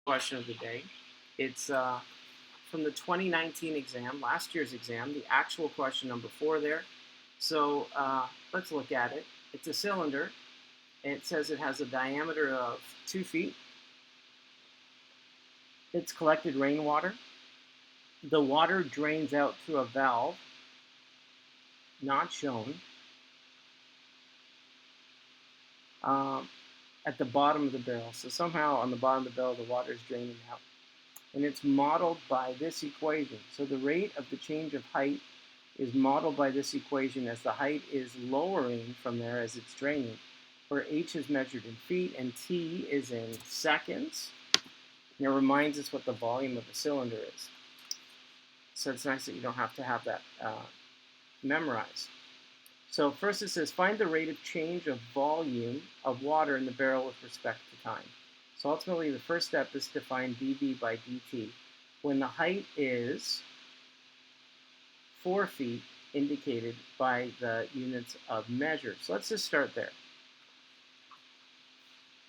Question of the day. It's from the 2019 exam, last year's exam, the actual question number 4 there. So let's look at it. It's a cylinder. And it says it has a diameter of 2 feet. It's collected rainwater. The water drains out through a valve, not shown, at the bottom of the barrel. So somehow on the bottom of the barrel, the water is draining out. And it's modeled by this equation. So the rate of the change of height is modeled by this equation as the height is lowering from there as it's draining, where h is measured in feet and t is in seconds. And it reminds us what the volume of the cylinder is. So it's nice that you don't have to have that memorized. So first it says, find the rate of change of volume of water in the barrel with respect to time. So ultimately the first step is to find dV by dt. When the height is 4 feet indicated by the units of measure. So let's just start there.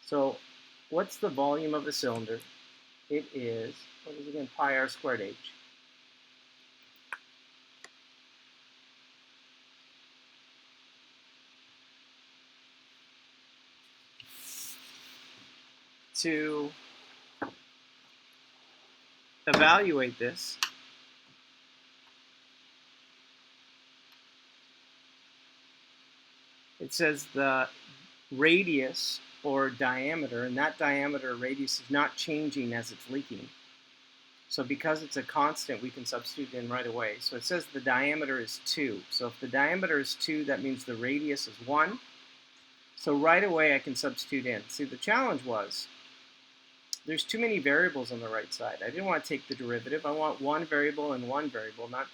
So what's the volume of a cylinder? It is, what is it again, pi r squared h. To evaluate this, it says the radius or diameter, and that diameter or radius is not changing as it's leaking. So because it's a constant, we can substitute in right away. So it says the diameter is 2. So if the diameter is 2, that means the radius is 1. So right away I can substitute in. See, the challenge was, there's too many variables on the right side. I didn't want to take the derivative. I want one variable and one variable, not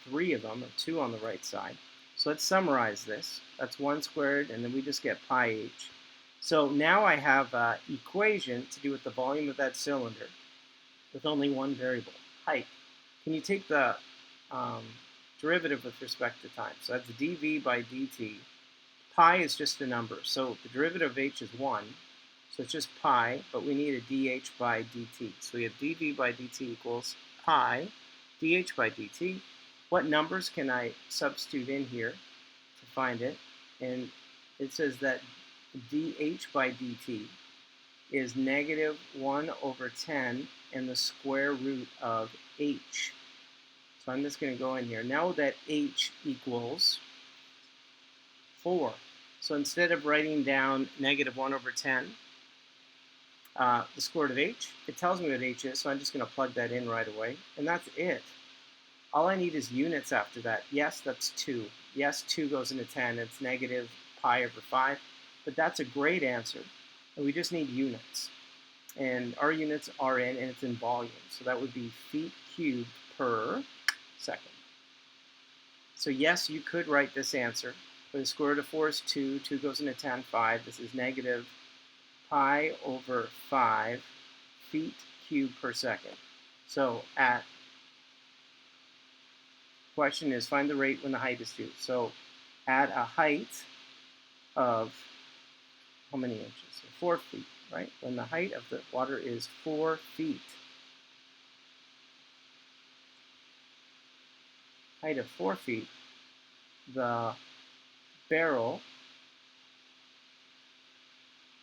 3 of them, or 2 on the right side. So let's summarize this. That's 1 squared, and then we just get pi h. So now I have an equation to do with the volume of that cylinder with only one variable, height. Can you take the derivative with respect to time? So that's dV by dt. Pi is just a number. So the derivative of h is 1. So it's just pi, but we need a dH by dt. So we have dV by dt equals pi dH by dt. What numbers can I substitute in here to find it? And it says that dH by dt is negative 1 over 10 and the square root of h. So I'm just going to go in here. Now that h equals 4. So instead of writing down negative 1 over 10, the square root of h, it tells me what h is, so I'm just going to plug that in right away. And that's it. All I need is units after that. Yes, that's 2. Yes, 2 goes into 10. It's negative pi over 5. But that's a great answer. And we just need units. And our units are in, and it's in volume. So that would be feet cubed per second. So yes, you could write this answer. But the square root of 4 is 2. 2 goes into 10, 5. This is negative pi over 5 feet cubed per second. So question is, find the rate when the height is 2. So at a height of, how many inches? So 4 feet, right? When the height of the water is 4 feet. Height of 4 feet, the barrel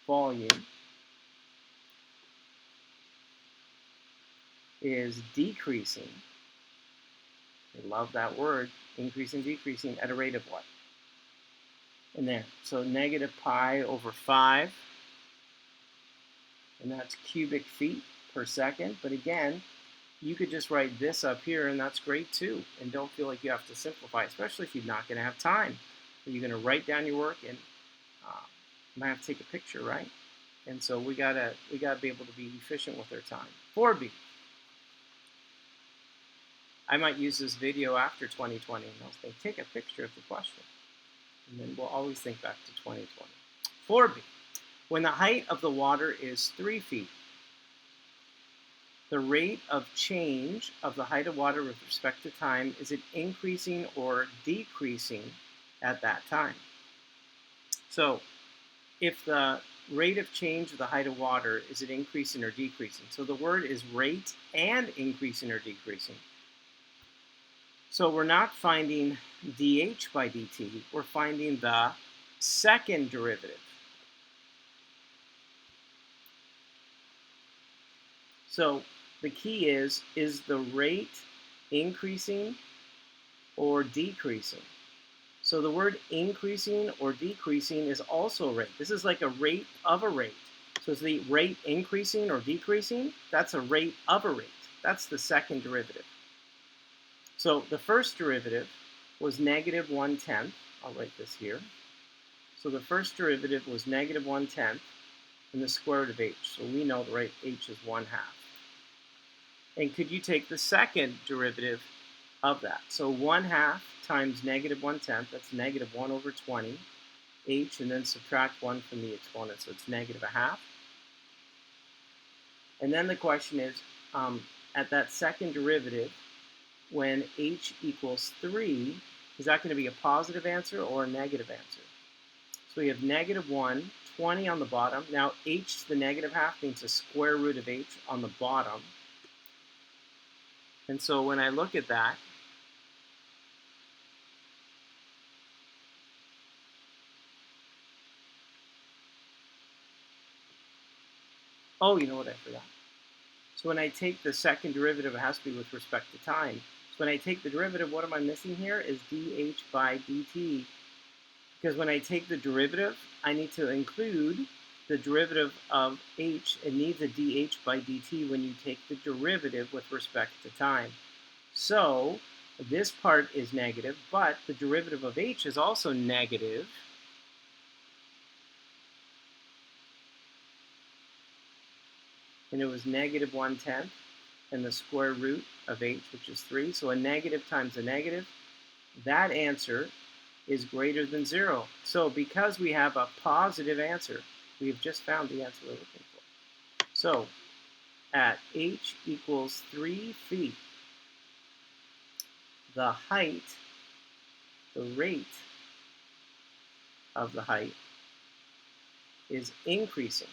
volume is decreasing. I love that word, increasing, decreasing, at a rate of what? In there. So negative pi over 5, and that's cubic feet per second. But again, you could just write this up here, and that's great too. And don't feel like you have to simplify, especially if you're not going to have time. You're going to write down your work, and you might have to take a picture, right? And so we gotta be able to be efficient with our time. 4B. I might use this video after 2020, and I'll say, take a picture of the question. And then we'll always think back to 2020. 4B. When the height of the water is 3 feet, the rate of change of the height of water with respect to time, is it increasing or decreasing at that time? So if the rate of change of the height of water, is it increasing or decreasing? So the word is rate and increasing or decreasing. So we're not finding dH by dt, we're finding the second derivative. So the key is the rate increasing or decreasing? So the word increasing or decreasing is also a rate. This is like a rate of a rate. So is the rate increasing or decreasing? That's a rate of a rate. That's the second derivative. So the first derivative was negative 1/10. I'll write this here. So the first derivative was negative 1/10 and the square root of h. So we know the rate h is 1/2. And could you take the second derivative of that? So 1/2 times negative 1/10, that's negative 1 over 20, h, and then subtract 1 from the exponent, so it's negative 1/2. And then the question is, at that second derivative, when h equals 3, is that going to be a positive answer or a negative answer? So we have negative 1, 20 on the bottom. Now h to the negative half means the square root of h on the bottom. And so when I look at that, oh, you know what I forgot? So when I take the second derivative, it has to be with respect to time. So when I take the derivative, what am I missing here is dH by dt. Because when I take the derivative, I need to include the derivative of h. It needs a dH by dt when you take the derivative with respect to time. So this part is negative, but the derivative of h is also negative. And it was negative 1/10 and the square root of h, which is 3. So a negative times a negative, that answer is greater than 0. So because we have a positive answer, we've just found the answer we're looking for. So at h equals 3 feet, the height, the rate of the height is increasing.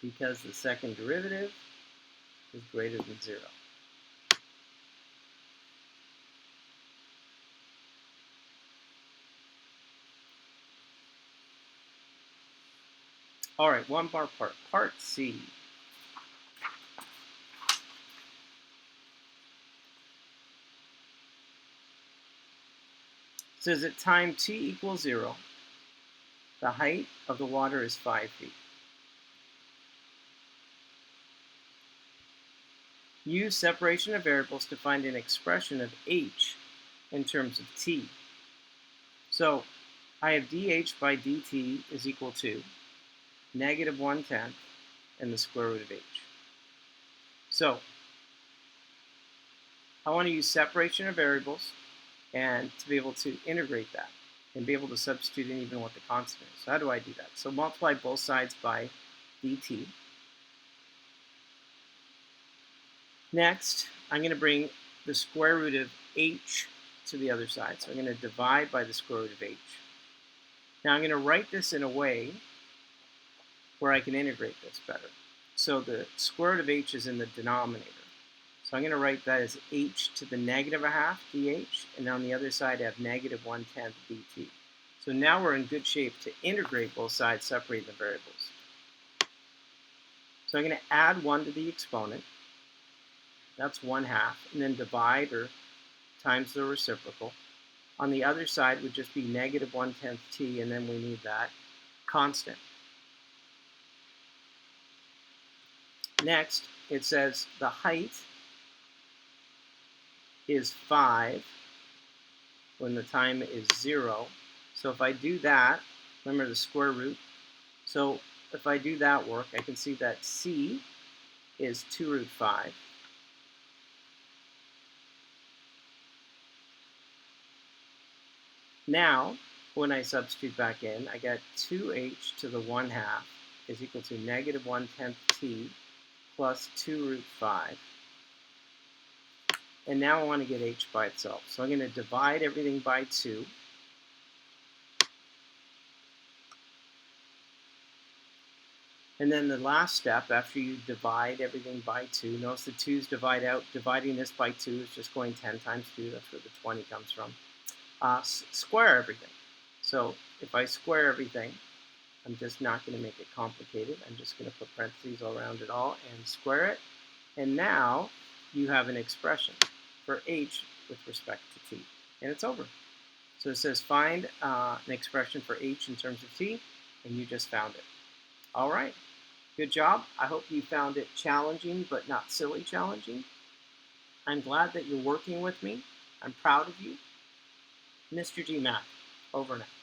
Because the second derivative is greater than 0. All right, one more part. Part C. It says at time t equals 0, the height of the water is 5 feet. Use separation of variables to find an expression of h in terms of t. So I have dH by dt is equal to negative 1/10 and the square root of h. So I want to use separation of variables and to be able to integrate that and be able to substitute in even what the constant is. So how do I do that? So multiply both sides by dt. Next, I'm going to bring the square root of h to the other side. So I'm going to divide by the square root of h. Now I'm going to write this in a way where I can integrate this better. So the square root of h is in the denominator. So I'm going to write that as h to the negative 1/2 dh, and on the other side I have negative 1/10 dt. So now we're in good shape to integrate both sides, separating the variables. So I'm going to add 1 to the exponent. That's 1/2, and then divide or times the reciprocal. On the other side would just be negative 1/10 t, and then we need that constant. Next, it says the height is 5 when the time is 0. So if I do that, remember the square root. So if I do that work, I can see that c is 2 root 5. Now, when I substitute back in, I get 2h to the 1/2 is equal to negative 1/10 t plus 2 root 5. And now I want to get h by itself. So I'm going to divide everything by 2. And then the last step, after you divide everything by 2, notice the 2's divide out. Dividing this by 2 is just going 10 times 2. That's where the 20 comes from. Square everything. So if I square everything, I'm just not going to make it complicated. I'm just going to put parentheses all around it all and square it. And now you have an expression for h with respect to t. And it's over. So it says find an expression for h in terms of t, and you just found it. All right. Good job. I hope you found it challenging, but not silly challenging. I'm glad that you're working with me. I'm proud of you. Mr. G Math, over and out.